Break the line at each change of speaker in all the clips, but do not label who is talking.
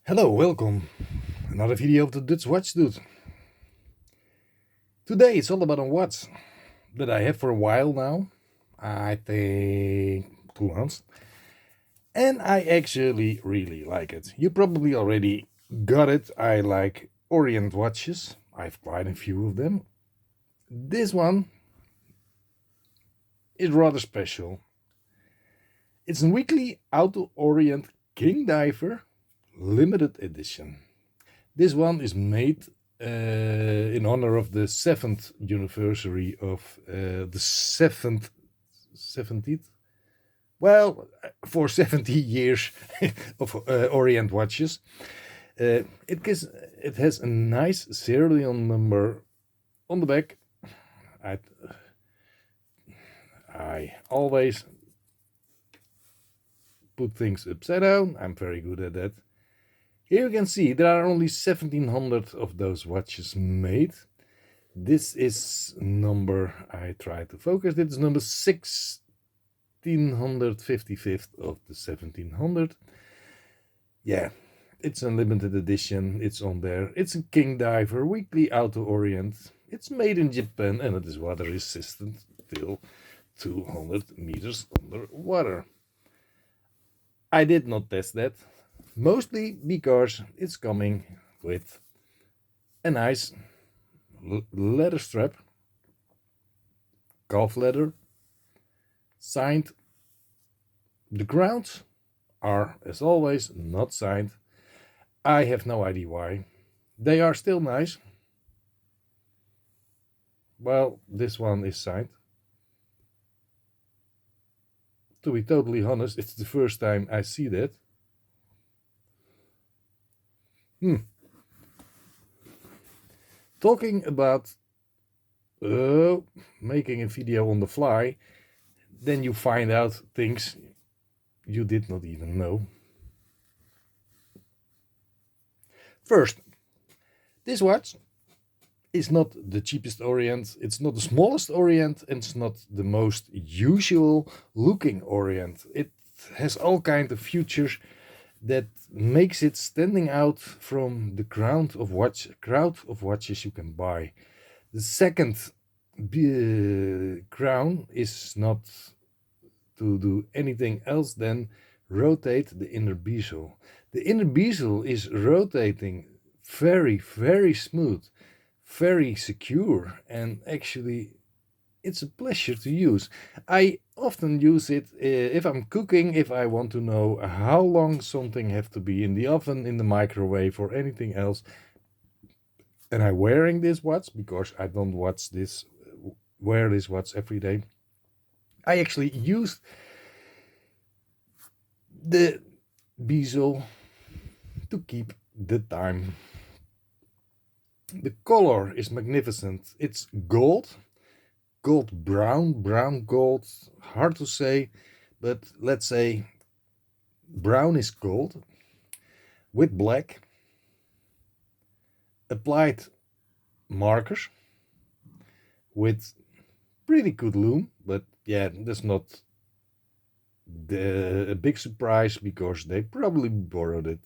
Hello, welcome. Another video of the Dutchwatchdude. Today it's all about a watch that I have for a while now. I think 2 months. And I actually really like it. You probably already got it. I like Orient watches. I have quite a few of them. This one is rather special. It's a weekly Auto Orient King Diver limited edition. This one is made in honor of the 7th anniversary of the 70th, well, for 70 years of Orient watches. It has a nice serial number on the back. I always put things upside down. I'm very good at that. Here you can see there are only 1700 of those watches made. This is number, I try to focus, this is number 1655 of the 1700. Yeah, it's a limited edition, it's on there. It's a King Diver Weekly Auto Orient. It's made in Japan and it is water resistant till 200 meters underwater. I did not test that. Mostly because it's coming with a nice leather strap, calf leather, signed. The grounds are, as always, not signed. I have no idea why. They are still nice. Well, this one is signed. To be totally honest, it's the first time I see that. Talking about making a video on the fly, then you find out things you did not even know. First, this watch is not the cheapest Orient, it's not the smallest Orient, and it's not the most usual looking Orient. It has all kinds of features that makes it standing out from the crowd of watches you can buy. The second crown is not to do anything else than rotate the inner bezel. The inner bezel is rotating very, very smooth, very secure, and actually it's a pleasure to use. I often use it if I'm cooking, if I want to know how long something have to be in the oven, in the microwave, or anything else. And I'm wearing this watch because I don't wear this watch every day. I actually used the bezel to keep the time. The color is magnificent. It's gold brown gold, hard to say, but let's say brown is gold with black applied markers with pretty good lume. But yeah, that's not a big surprise because they probably borrowed it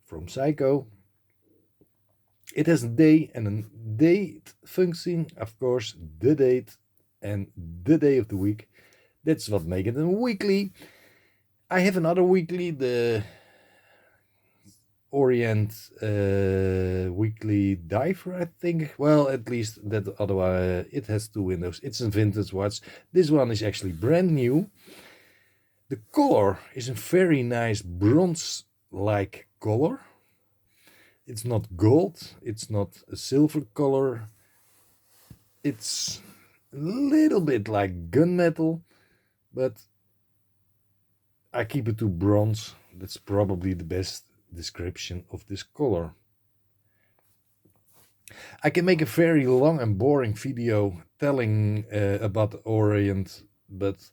from Psycho. It has a day and a date function, of course, the date and the day of the week. That's what makes it a weekly. I have another weekly, the Orient Weekly Diver, I think. Well, at least that otherwise it has 2 windows. It's a vintage watch. This one is actually brand new. The color is a very nice bronze-like color. It's not gold, it's not a silver color. It's a little bit like gunmetal, but I keep it to bronze. That's probably the best description of this color. I can make a very long and boring video telling about the Orient, but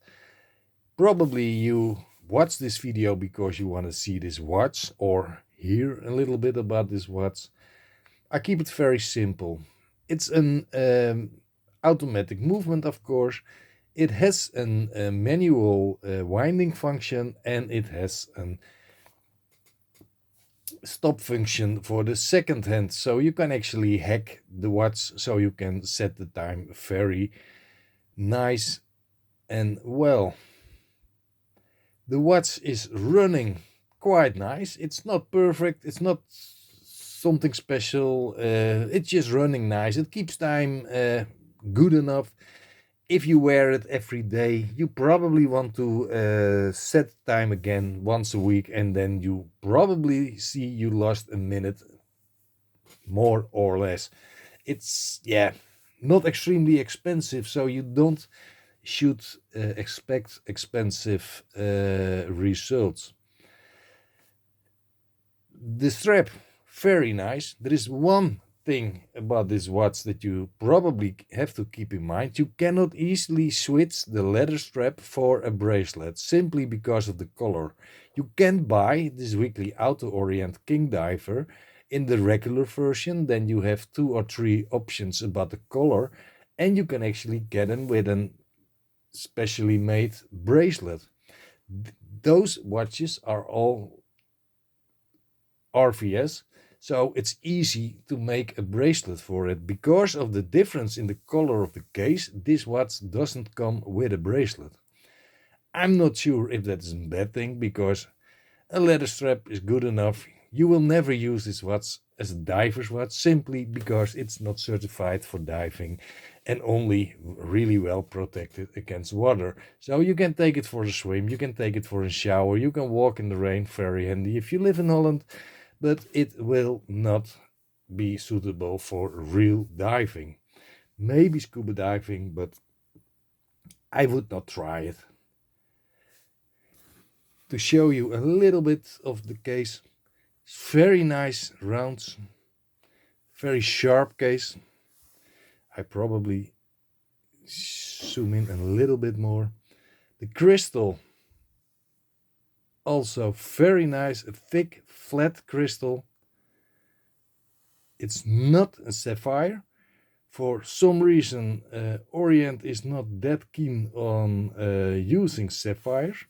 probably you watch this video because you want to see this watch or hear a little bit about this watch. I keep it very simple. It's an automatic movement, of course. It has a manual winding function, and it has an stop function for the second hand, so you can actually hack the watch so you can set the time very nice and well. The watch is running quite nice. It's not perfect, it's not something special, it's just running nice. It keeps time good enough. If you wear it every day, you probably want to set time again once a week, and then you probably see you lost a minute more or less. It's, yeah, not extremely expensive, so you don't should expect expensive results. The strap, very nice. There is one thing about this watch that you probably have to keep in mind. You cannot easily switch the leather strap for a bracelet simply because of the color. You can buy this weekly Auto Orient King Diver in the regular version, then you have 2 or 3 options about the color, and you can actually get them with an specially made bracelet. Those watches are all RVS, so it's easy to make a bracelet for it. Because of the difference in the color of the case, this watch doesn't come with a bracelet. I'm not sure if that's a bad thing, because a leather strap is good enough. You will never use this watch as a diver's watch simply because it's not certified for diving and only really well protected against water. So you can take it for a swim, you can take it for a shower, you can walk in the rain, very handy if you live in Holland, but it will not be suitable for real diving. Maybe scuba diving, but I would not try it. To show you a little bit of the case, it's very nice rounds, very sharp case. I probably zoom in a little bit more. The crystal, also very nice, a thick flat crystal. It's not a sapphire. For some reason Orient is not that keen on using sapphires,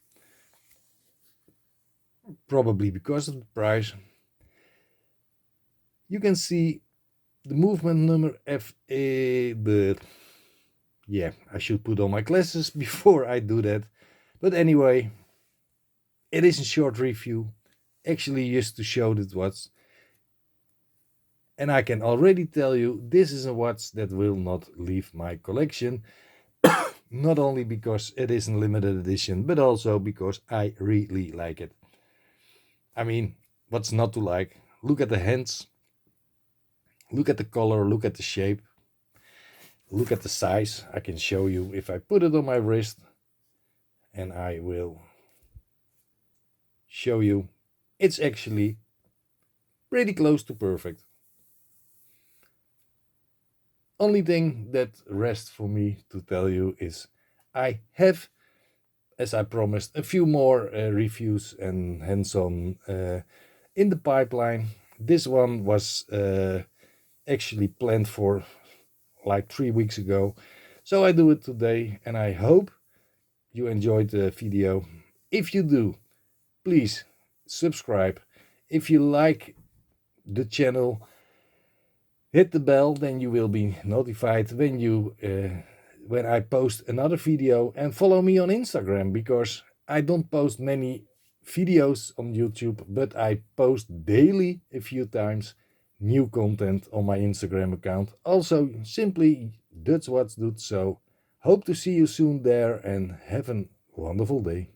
probably because of the price. You can see the movement number FA, but yeah, I should put on my glasses before I do that. But anyway, it is a short review, actually just to show that watch. And I can already tell you, this is a watch that will not leave my collection. Not only because it is a limited edition, but also because I really like it. I mean, what's not to like? Look at the hands, look at the color, look at the shape, look at the size. I can show you if I put it on my wrist, and I will show you. It's actually pretty close to perfect. Only thing that rests for me to tell you is I have, as I promised, a few more reviews and hands-on in the pipeline. This one was actually planned for like 3 weeks ago, so I do it today, and I hope you enjoyed the video. If you do, please subscribe. If you like the channel, hit the bell, then you will be notified when I post another video, and follow me on Instagram, because I don't post many videos on YouTube, but I post daily a few times new content on my Instagram account. Also simply Dutchwatchdude. So hope to see you soon there, and have a wonderful day.